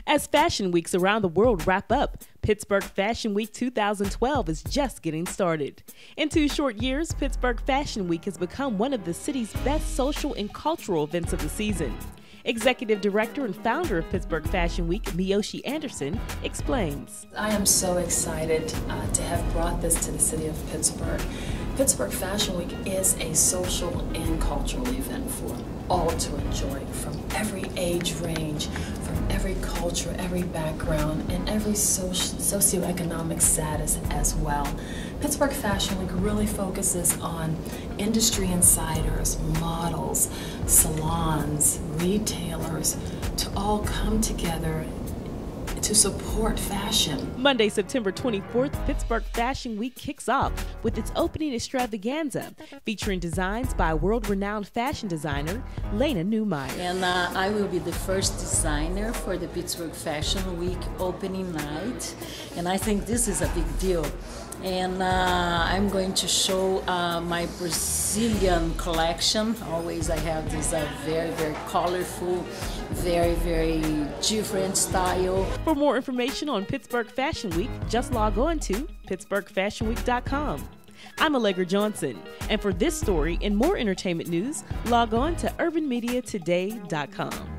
As fashion weeks around the world wrap up, Pittsburgh Fashion Week 2012 is just getting started. In 2 short years, Pittsburgh Fashion Week has become one of the city's best social and cultural events of the season. Executive Director and founder of Pittsburgh Fashion Week, Miyoshi Anderson, explains. I am so excited to have brought this to the city of Pittsburgh. Pittsburgh Fashion Week is a social and cultural event for all to enjoy, from every age range, from every culture, every background, and every socioeconomic status as well. Pittsburgh Fashion Week really focuses on industry insiders, models, salons, retailers to all come together to support fashion. Monday, September 24th, Pittsburgh Fashion Week kicks off with its opening extravaganza, featuring designs by world-renowned fashion designer Lena Neumeyer. And I will be the first designer for the Pittsburgh Fashion Week opening night, and I think this is a big deal. And I'm going to show my Brazilian collection. Always I have this very, very colorful, very, very different style. For more information on Pittsburgh Fashion Week, just log on to pittsburghfashionweek.com. I'm Allegra Johnson, and for this story and more entertainment news, log on to urbanmediatoday.com.